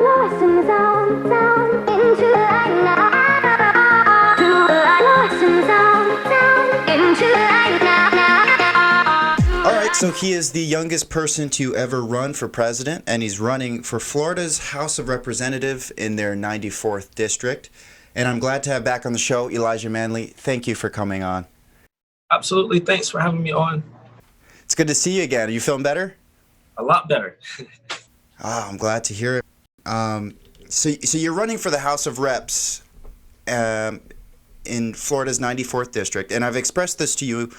blossoms down, down into the light now. Blossoms down, down into the light now. All right, so he is the youngest person to ever run for president, and he's running for Florida's House of Representative in their 94th district. And I'm glad to have back on the show Elijah Manley. Thank you for coming on. Absolutely. Thanks for having me on. It's good to see you again. Are you feeling better? A lot better. I'm glad to hear it. So you're running for the House of Reps in Florida's 94th district, and I've expressed this to you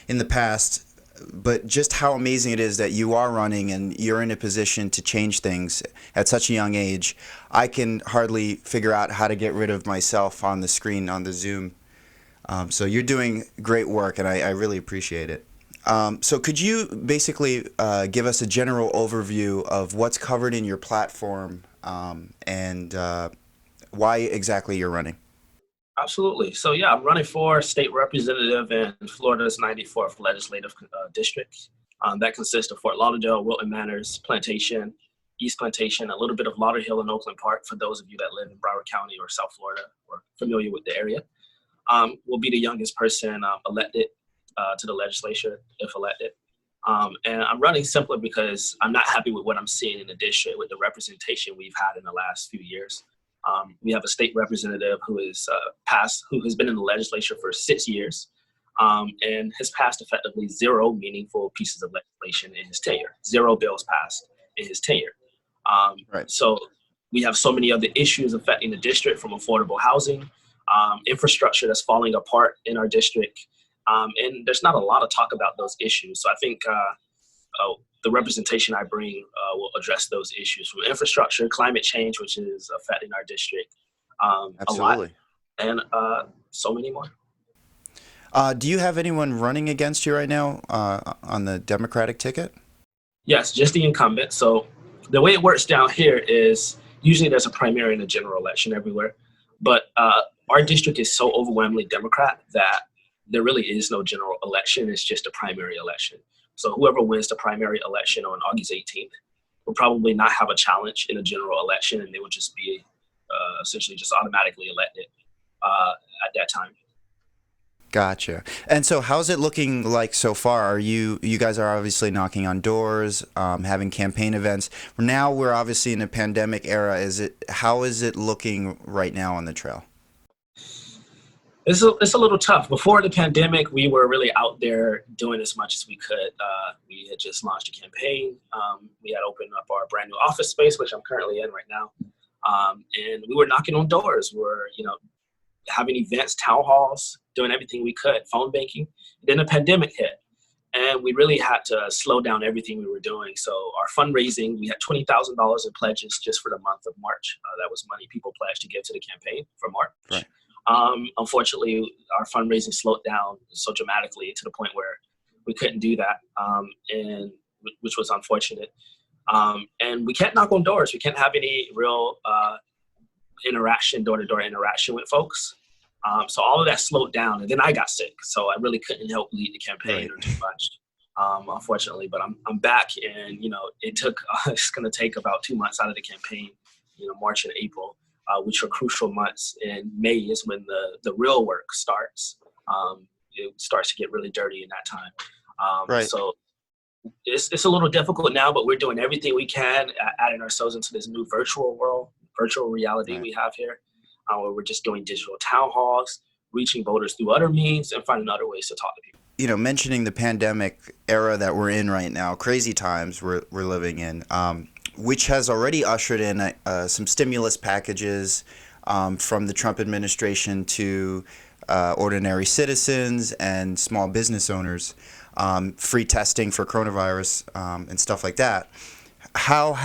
in the past, but just how amazing it is that you are running and you're in a position to change things at such a young age. I can hardly figure out how to get rid of myself on the screen on the Zoom. So you're doing great work, and I really appreciate it. So could you basically give us a general overview of what's covered in your platform and why exactly you're running? Absolutely. So yeah, I'm running for state representative in Florida's 94th legislative district. That consists of Fort Lauderdale, Wilton Manors, Plantation, East Plantation, a little bit of Lauderhill and Oakland Park for those of you that live in Broward County or South Florida or familiar with the area. Will be the youngest person elected to the legislature if elected. And I'm running simply because I'm not happy with what I'm seeing in the district with the representation we've had in the last few years. We have a state representative who is who has been in the legislature for 6 years and has passed effectively 0 meaningful pieces of legislation in his tenure, 0 bills passed in his tenure. Right. So we have so many other issues affecting the district, from affordable housing, infrastructure that's falling apart in our district. And there's not a lot of talk about those issues. So I think the representation I bring will address those issues, from infrastructure, climate change, which is affecting our district a lot, and so many more. Do you have anyone running against you right now on the Democratic ticket? Yes, just the incumbent. So the way it works down here is usually there's a primary and a general election everywhere. But our district is so overwhelmingly Democrat that there really is no general election. It's just a primary election. So whoever wins the primary election on August 18th will probably not have a challenge in a general election, and they would just be essentially just automatically elected at that time. Gotcha. And so how's it looking like so far? You guys are obviously knocking on doors, having campaign events. Now we're obviously in a pandemic era. How is it looking right now on the trail? It's a little tough. Before the pandemic, we were really out there doing as much as we could. We had just launched a campaign. We had opened up our brand new office space, which I'm currently in right now. And we were knocking on doors. We were, having events, town halls, doing everything we could, phone banking. Then the pandemic hit, and we really had to slow down everything we were doing. So our fundraising, we had $20,000 in pledges just for the month of March. That was money people pledged to give to the campaign for March. Right. Unfortunately, our fundraising slowed down so dramatically to the point where we couldn't do that, and which was unfortunate. And we can't knock on doors. We can't have any real interaction, door-to-door interaction with folks. So all of that slowed down, and then I got sick, so I really couldn't help lead the campaign or too much, unfortunately. But I'm back, and it's going to take about 2 months out of the campaign, March and April. Which are crucial months. And May is when the real work starts. It starts to get really dirty in that time. Right. So it's a little difficult now, but we're doing everything we can, adding ourselves into this new virtual world, virtual reality we have here, where we're just doing digital town halls, reaching voters through other means, and finding other ways to talk to people. Mentioning the pandemic era that we're in right now, crazy times we're living in, which has already ushered in some stimulus packages from the Trump administration to ordinary citizens and small business owners, free testing for coronavirus and stuff like that. How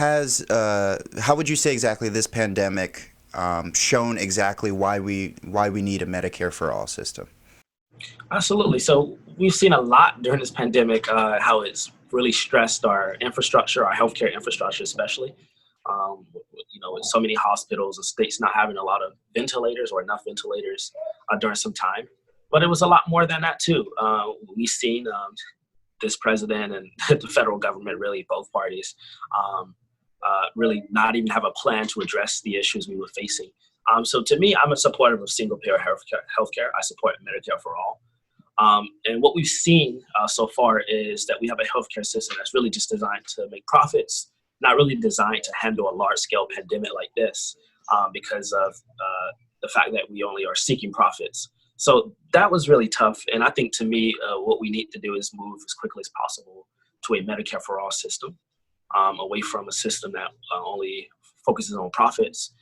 would you say exactly this pandemic shown exactly why we need a Medicare for all system? Absolutely. So we've seen a lot during this pandemic, how it's really stressed our infrastructure, our healthcare infrastructure especially. With so many hospitals and states not having a lot of ventilators or enough ventilators during some time. But it was a lot more than that too. We've seen this president and the federal government, really both parties, really not even have a plan to address the issues we were facing. So to me, I'm a supporter of single-payer healthcare. I support Medicare for all. And what we've seen so far is that we have a healthcare system that's really just designed to make profits, not really designed to handle a large-scale pandemic like this because of the fact that we only are seeking profits. So that was really tough. And I think to me, what we need to do is move as quickly as possible to a Medicare for all system, away from a system that only focuses on profits.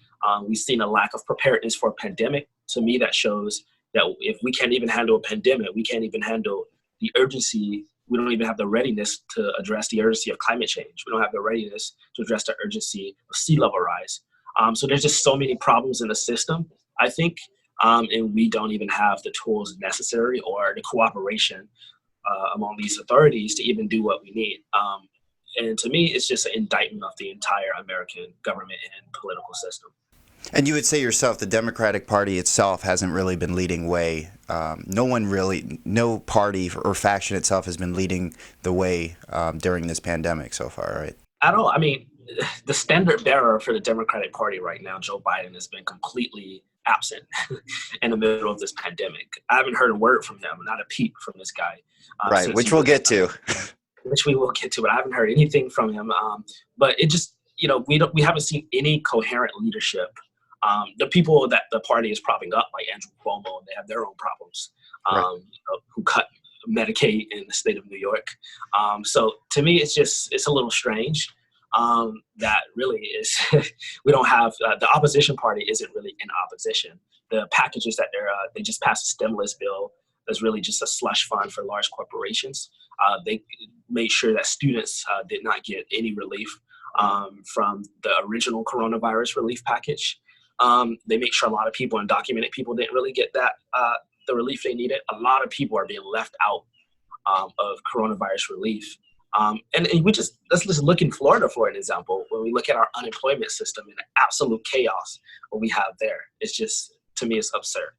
We've seen a lack of preparedness for a pandemic. To me, that shows that if we can't even handle a pandemic, we can't even handle the urgency. We don't even have the readiness to address the urgency of climate change. We don't have the readiness to address the urgency of sea level rise. So there's just so many problems in the system, I think, and we don't even have the tools necessary or the cooperation among these authorities to even do what we need. And to me, it's just an indictment of the entire American government and political system. And you would say yourself, the Democratic Party itself hasn't really been leading way. No party or faction itself has been leading the way during this pandemic so far, right? At all. I mean, the standard bearer for the Democratic Party right now, Joe Biden, has been completely absent in the middle of this pandemic. I haven't heard a word from him, not a peep from this guy. Right, which we'll get to. Which we will get to, but I haven't heard anything from him. But it just, we haven't seen any coherent leadership. The people that the party is propping up, like Andrew Cuomo, they have their own problems, who cut Medicaid in the state of New York. So to me, it's a little strange that really is, we don't have, the opposition party isn't really in opposition. The packages that they just passed a stimulus bill that's really just a slush fund for large corporations. They made sure that students did not get any relief from the original coronavirus relief package. They make sure a lot of people, undocumented people, didn't really get that the relief they needed. A lot of people are being left out of coronavirus relief. And let's just look in Florida for an example. When we look at our unemployment system and the absolute chaos what we have there, it's just, to me, it's absurd.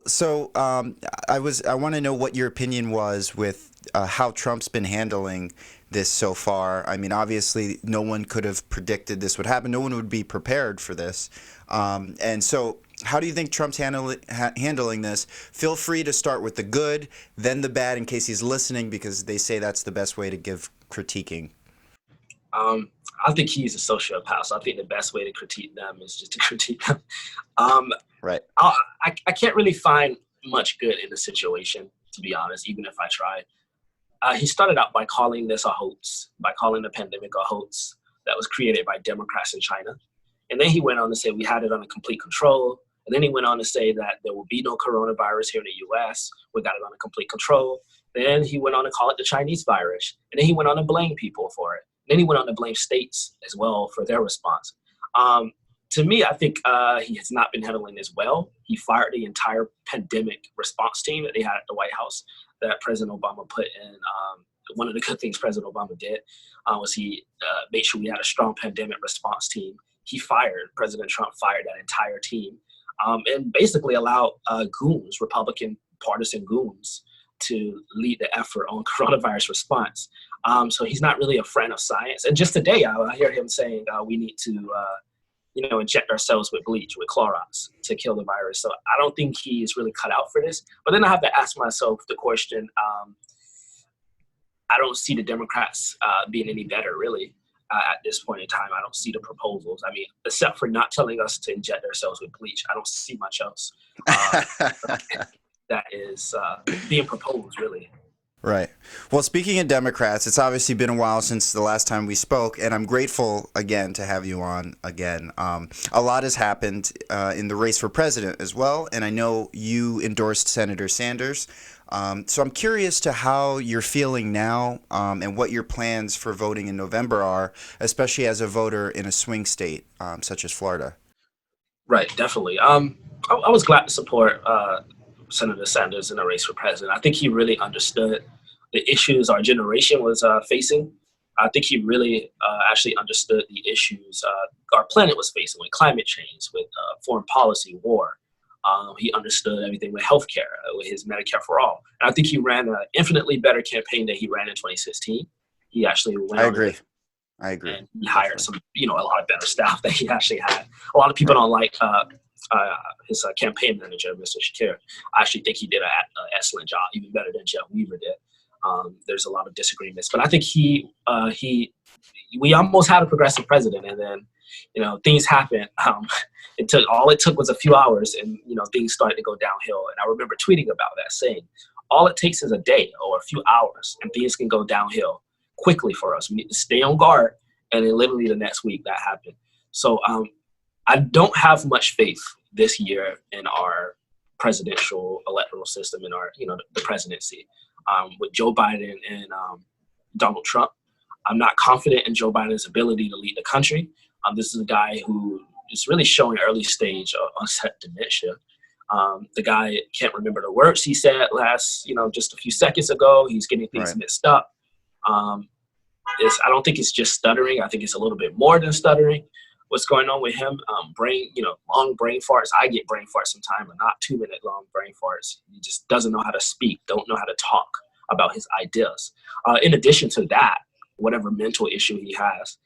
So I want to know what your opinion was with how Trump's been handling this so far. I mean, obviously, no one could have predicted this would happen. No one would be prepared for this. And so how do you think Trump's handling this? Feel free to start with the good, then the bad, in case he's listening, because they say that's the best way to give critiquing. I think he's a sociopath, so I think the best way to critique them is just to critique them. Right. I can't really find much good in the situation, to be honest, even if I try. He started out by calling this a hoax, by calling the pandemic a hoax that was created by Democrats in China. And then he went on to say we had it under complete control. And then he went on to say that there will be no coronavirus here in the U.S. We got it under complete control. Then he went on to call it the Chinese virus. And then he went on to blame people for it. And then he went on to blame states as well for their response. To me, I think he has not been handling this well. He fired the entire pandemic response team that they had at the White House that President Obama put in. One of the good things President Obama did was he made sure we had a strong pandemic response team. President Trump fired that entire team and basically allowed goons, Republican partisan goons, to lead the effort on coronavirus response. So he's not really a friend of science. And just today, I hear him saying we need to inject ourselves with bleach, with Clorox to kill the virus. So I don't think he's really cut out for this. But then I have to ask myself the question, I don't see the Democrats being any better, really, at this point in time. I don't see the proposals. I mean, except for not telling us to inject ourselves with bleach, I don't see much else that is being proposed, really. Right. Well, speaking of Democrats, it's obviously been a while since the last time we spoke, and I'm grateful again to have you on again. A lot has happened in the race for president as well, and I know you endorsed Senator Sanders. So I'm curious to how you're feeling now and what your plans for voting in November are, especially as a voter in a swing state such as Florida. Right, definitely. I was glad to support Senator Sanders in the race for president. I think he really understood the issues our generation was facing. I think he really actually understood the issues our planet was facing with climate change, with foreign policy, war. He understood everything with healthcare, with his Medicare for all. And I think he ran an infinitely better campaign than he ran in 2016. He actually went. I agree. I agree. And he hired some, a lot of better staff that he actually had. A lot of people don't like his campaign manager, Mr. Shakir. I actually think he did an excellent job, even better than Jeff Weaver did. There's a lot of disagreements, but I think we almost had a progressive president, and then things happened. It took was a few hours, and things started to go downhill. And I remember tweeting about that, saying, all it takes is a day or a few hours, and things can go downhill quickly for us. We need to stay on guard, and then literally the next week that happened. So I don't have much faith this year in our presidential electoral system, in our the presidency. With Joe Biden and Donald Trump, I'm not confident in Joe Biden's ability to lead the country. This is a guy who is really showing early stage onset dementia. The guy can't remember the words he said just a few seconds ago. He's getting things mixed up. I don't think it's just stuttering. I think it's a little bit more than stuttering. What's going on with him? Long brain farts. I get brain farts sometimes, but not 2-minute long brain farts. He just doesn't know how to speak, don't know how to talk about his ideas. In addition to that, whatever mental issue he has.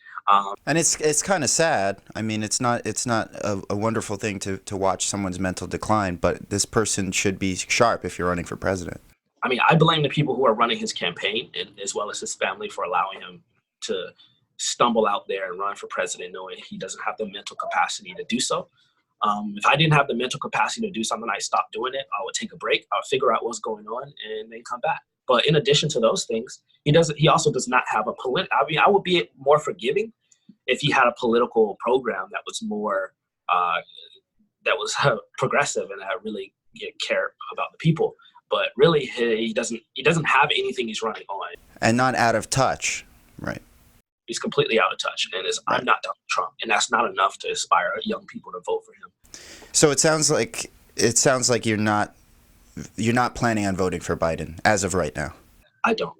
And it's kind of sad. I mean, it's not a wonderful thing to watch someone's mental decline, but this person should be sharp if you're running for president. I mean, I blame the people who are running his campaign, and as well as his family, for allowing him to stumble out there and run for president knowing he doesn't have the mental capacity to do so. If I didn't have the mental capacity to do something, I'd stop doing it. I would take a break. I'll figure out what's going on and then come back. But in addition to those things, he also does not have I would be more forgiving if he had a political program that was more progressive and that really cared about the people. But really, he doesn't have anything he's running on. And not out of touch, right? He's completely out of touch, and I'm not Donald Trump, and that's not enough to inspire young people to vote for him. So it sounds like you're not planning on voting for Biden as of right now. I don't.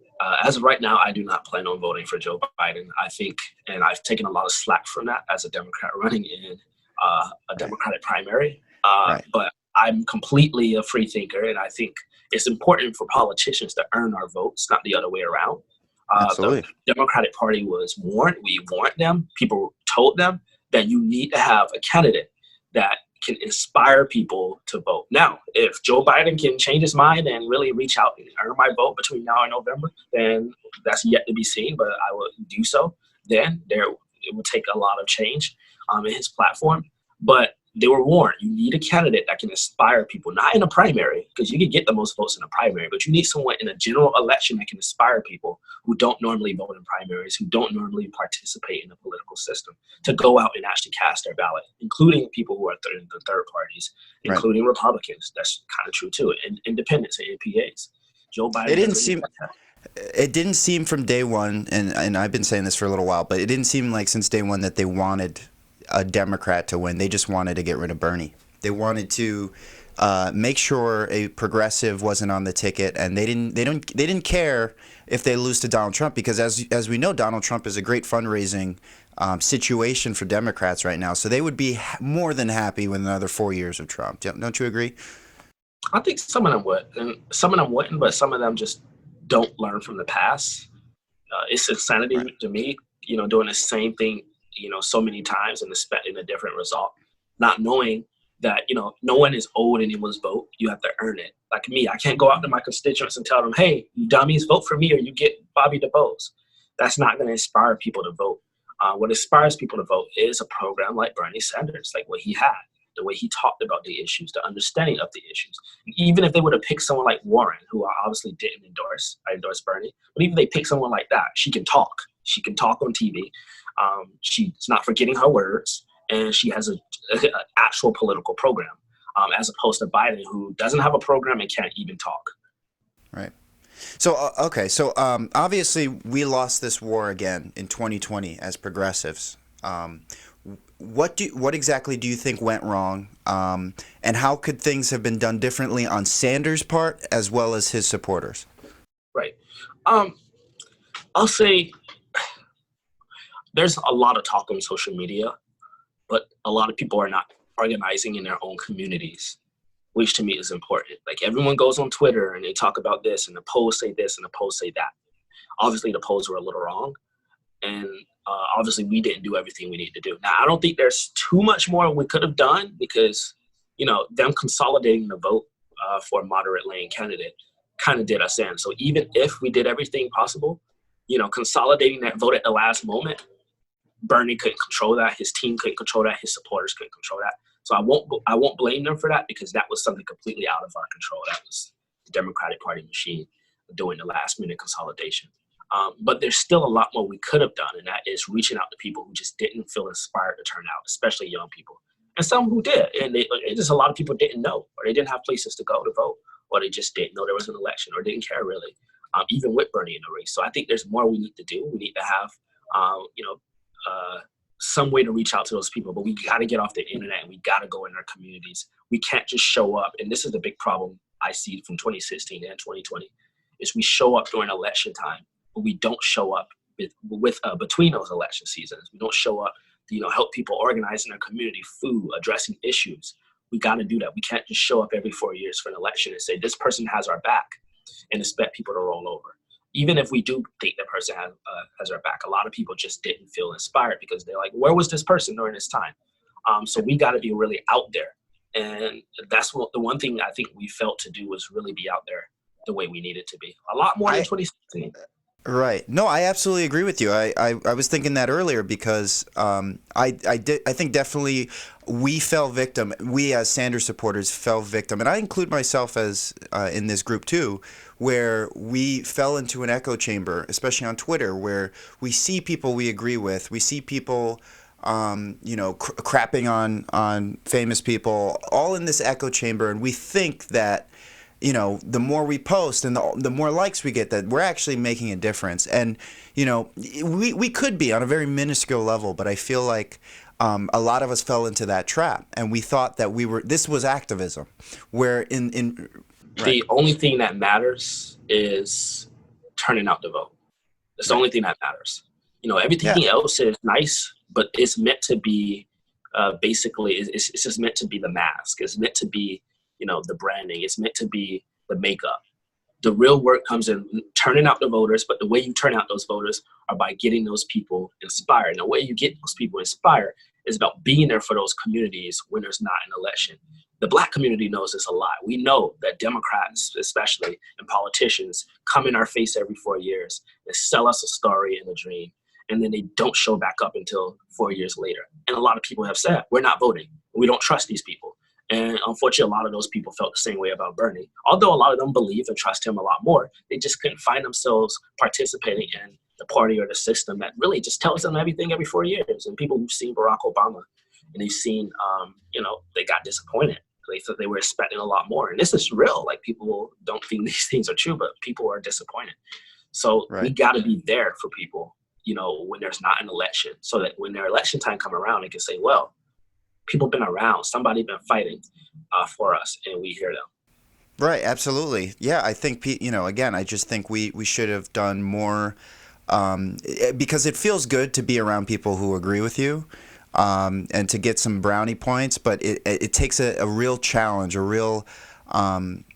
As of right now, I do not plan on voting for Joe Biden. I think, and I've taken a lot of slack from that as a Democrat running in a Democratic primary. But I'm completely a free thinker, and I think it's important for politicians to earn our votes, not the other way around. The Democratic Party was warned. We warned them. People told them that you need to have a candidate that can inspire people to vote. Now, if Joe Biden can change his mind and really reach out and earn my vote between now and November, then that's yet to be seen, but I will do so. Then it will take a lot of change in his platform. But they were warned, you need a candidate that can inspire people, not in a primary, because you can get the most votes in a primary, but you need someone in a general election that can inspire people who don't normally vote in primaries, who don't normally participate in the political system, to go out and actually cast their ballot, including people who are in the third parties, including Republicans. That's kind of true too, and independents and NPAs. Joe Biden. It didn't seem from day one, and I've been saying this for a little while, but it didn't seem like since day one that they wanted a Democrat to win. They just wanted to get rid of Bernie. They wanted to make sure a progressive wasn't on the ticket, and they didn't care if they lose to Donald Trump, because as we know, Donald Trump is a great fundraising situation for Democrats right now. So they would be more than happy with another 4 years of Trump. Don't you agree? I think some of them would, and some of them wouldn't, but some of them just don't learn from the past. It's insanity to me, doing the same thing so many times and expecting a different result, not knowing that, no one is owed anyone's vote. You have to earn it. Like me, I can't go out to my constituents and tell them, hey, you dummies, vote for me or you get Bobby DeBose. That's not going to inspire people to vote. What inspires people to vote is a program like Bernie Sanders, like what he had, the way he talked about the issues, the understanding of the issues. Even if they would have picked someone like Warren, who I obviously didn't endorse, I endorsed Bernie, but even if they pick someone like that, she can talk. She can talk on TV. She's not forgetting her words, and she has an actual political program, as opposed to Biden, who doesn't have a program and can't even talk. Right. So, obviously we lost this war again in 2020 as progressives. What exactly do you think went wrong, and how could things have been done differently on Sanders' part as well as his supporters? Right. I'll say there's a lot of talk on social media, but a lot of people are not organizing in their own communities, which to me is important. Like, everyone goes on Twitter and they talk about this, and the polls say this and the polls say that. Obviously the polls were a little wrong, and Obviously, we didn't do everything we needed to do. Now, I don't think there's too much more we could have done because, them consolidating the vote for a moderate lane candidate kind of did us in. So even if we did everything possible, consolidating that vote at the last moment, Bernie couldn't control that. His team couldn't control that. His supporters couldn't control that. So I won't blame them for that because that was something completely out of our control. That was the Democratic Party machine doing the last minute consolidation. But there's still a lot more we could have done, and that is reaching out to people who just didn't feel inspired to turn out, especially young people. And some who did. And just a lot of people didn't know, or they didn't have places to go to vote, or they just didn't know there was an election, or didn't care really, even with Bernie in the race. So I think there's more we need to do. We need to have, some way to reach out to those people, but we got to get off the internet and we got to go in our communities. We can't just show up. And this is the big problem I see from 2016 and 2020 is we show up during election time, but we don't show up between those election seasons. We don't show up to, help people organize in their community, food, addressing issues. We got to do that. We can't just show up every 4 years for an election and say, this person has our back and expect people to roll over. Even if we do think that person has our back, a lot of people just didn't feel inspired because they're like, where was this person during this time? So we got to be really out there. And that's the one thing I think we felt to do was really be out there the way we needed to be. A lot more than 2016. Right. No, I absolutely agree with you. I was thinking that earlier because I think definitely we fell victim. We as Sanders supporters fell victim, and I include myself as in this group too, where we fell into an echo chamber, especially on Twitter, where we see people we agree with, we see people crapping on famous people, all in this echo chamber, and we think that the more we post and the more likes we get, that we're actually making a difference. And, we could be on a very minuscule level, but I feel like a lot of us fell into that trap and we thought that this was activism, where the only thing that matters is turning out the vote. It's the only thing that matters. Everything else is nice, but it's meant to be basically, it's just meant to be the mask. It's meant to be the branding. It's meant to be the makeup. The real work comes in turning out the voters, but the way you turn out those voters are by getting those people inspired. And the way you get those people inspired is about being there for those communities when there's not an election. The Black community knows this a lot. We know that Democrats, especially, and politicians come in our face every 4 years and sell us a story and a dream, and then they don't show back up until 4 years later. And a lot of people have said, we're not voting. We don't trust these people. And unfortunately, a lot of those people felt the same way about Bernie. Although a lot of them believe and trust him a lot more, they just couldn't find themselves participating in the party or the system that really just tells them everything every 4 years. And people who've seen Barack Obama and they've seen, they got disappointed. They thought they were expecting a lot more. And this is real. Like, people don't think these things are true, but people are disappointed. So we got to be there for people, when there's not an election, so that when their election time come around, they can say, well, people been around, somebody been fighting for us, and we hear them. Right, absolutely. Yeah, I think, again, I just think we should have done more because it feels good to be around people who agree with you and to get some brownie points, but it takes a real challenge,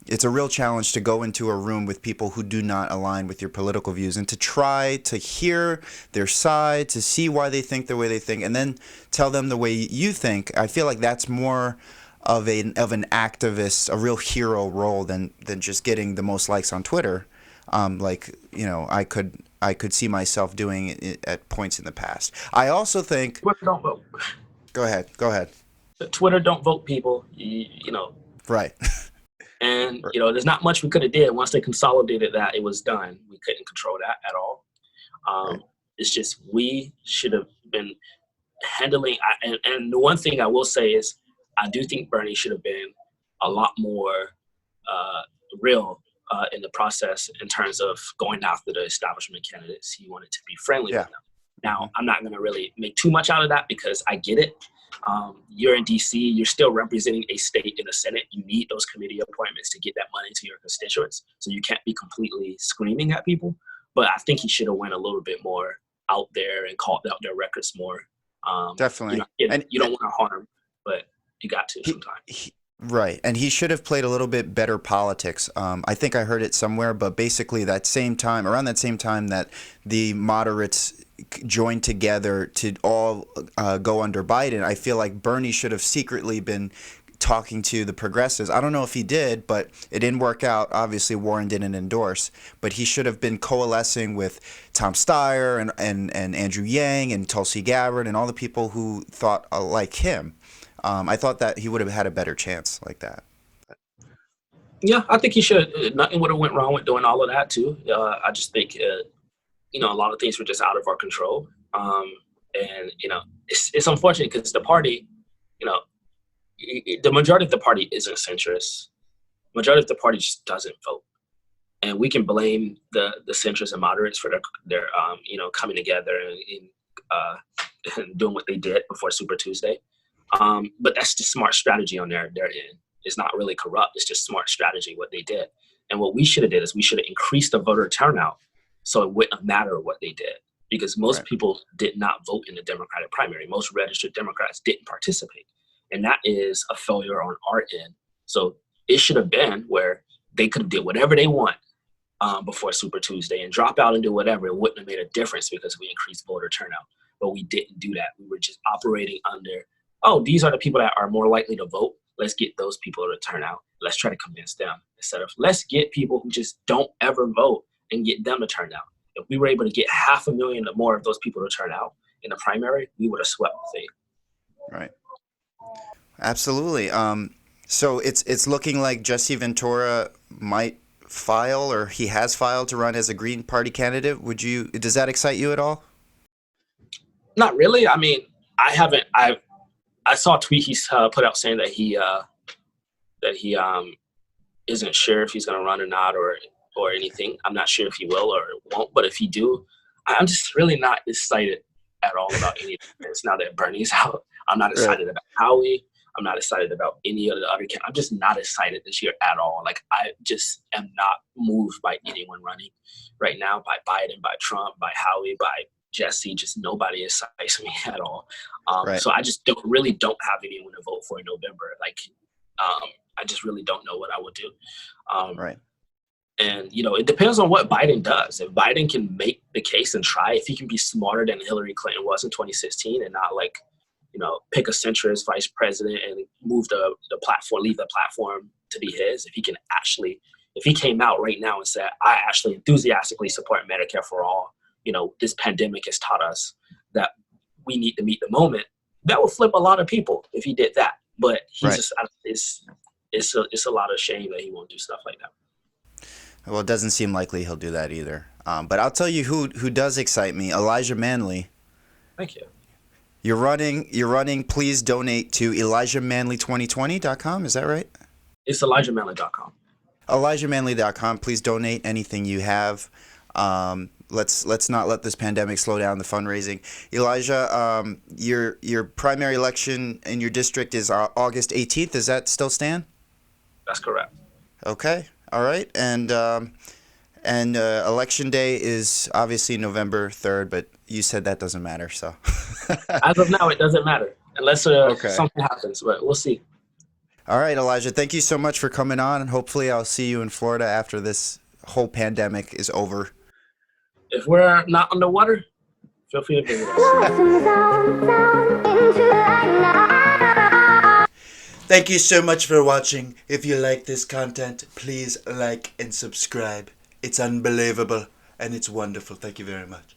it's a real challenge to go into a room with people who do not align with your political views and to try to hear their side, to see why they think the way they think, and then tell them the way you think. I feel like that's more of an activist, a real hero role than just getting the most likes on Twitter. I could see myself doing it at points in the past. I also think Twitter don't vote. Go ahead. Twitter don't vote, people. Right. And, there's not much we could have did. Once they consolidated that, it was done. We couldn't control that at all. It's just we should have been handling. And the one thing I will say is I do think Bernie should have been a lot more real in the process in terms of going after the establishment candidates. He wanted to be friendly with them. Now, I'm not going to really make too much out of that because I get it. You're in D.C., you're still representing a state in the Senate. You need those committee appointments to get that money to your constituents. So you can't be completely screaming at people. But I think he should have went a little bit more out there and called out their records more. Definitely. You don't want to harm, but you got to sometimes. Right. And he should have played a little bit better politics. I think I heard it somewhere, but basically around that same time that the moderates joined together to all go under Biden. I feel like Bernie should have secretly been talking to the progressives. I don't know if he did, but it didn't work out. Obviously, Warren didn't endorse, but he should have been coalescing with Tom Steyer and Andrew Yang and Tulsi Gabbard and all the people who thought like him. I thought that he would have had a better chance like that. Yeah, I think he should. Nothing would have went wrong with doing all of that too. I just think, a lot of things were just out of our control. And it's unfortunate because the party, the majority of the party isn't centrist. Majority of the party just doesn't vote, and we can blame the centrists and moderates for their coming together and doing what they did before Super Tuesday. But that's just smart strategy on their end. It's not really corrupt. It's just smart strategy what they did. And what we should have did is we should have increased the voter turnout so it wouldn't matter what they did, because most people did not vote in the Democratic primary. Most registered Democrats didn't participate. And that is a failure on our end. So it should have been where they could have did whatever they want before Super Tuesday and drop out and do whatever. It wouldn't have made a difference because we increased voter turnout. But we didn't do that. We were just operating under, these are the people that are more likely to vote. Let's get those people to turn out. Let's try to convince them, instead of let's get people who just don't ever vote and get them to turn out. If we were able to get 500,000 or more of those people to turn out in the primary, we would have swept the thing. Right. Absolutely. So it's looking like Jesse Ventura might file, or he has filed, to run as a Green Party candidate. Does that excite you at all? Not really. I mean, I saw a tweet he put out saying that he isn't sure if he's going to run or not, or anything. I'm not sure if he will or won't, but if he do, I'm just really not excited at all about any of this now that Bernie's out. I'm not excited about Howie. I'm not excited about any of the other candidates. I'm just not excited this year at all. Like, I just am not moved by anyone running right now, by Biden, by Trump, by Howie, by Jesse. Just nobody excites me at all. So I just don't have anyone to vote for in November. Like, I just really don't know what I would do. And, it depends on what Biden does. If Biden can make the case and try, if he can be smarter than Hillary Clinton was in 2016 and not pick a centrist vice president and move the platform, leave the platform to be his. If he came out right now and said, I actually enthusiastically support Medicare for all, this pandemic has taught us that we need to meet the moment, that would flip a lot of people if he did that. But he's it's a lot of shame that he won't do stuff like that. Well, it doesn't seem likely he'll do that either. But I'll tell you who does excite me: Elijah Manley. Thank you. You're running. Please donate to ElijahManley2020.com. Is that right? It's ElijahManley.com. ElijahManley.com. Please donate anything you have. Let's not let this pandemic slow down the fundraising. Elijah, your primary election in your district is August 18th. Does that still stand? That's correct. Okay. All right. And election day is obviously November 3rd, but you said that doesn't matter. So as of now, it doesn't matter unless something happens, but we'll see. All right, Elijah, thank you so much for coming on, and hopefully I'll see you in Florida after this whole pandemic is over. If we're not underwater, feel free to visit us. Thank you so much for watching. If you like this content, please like and subscribe. It's unbelievable and it's wonderful. Thank you very much.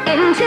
Into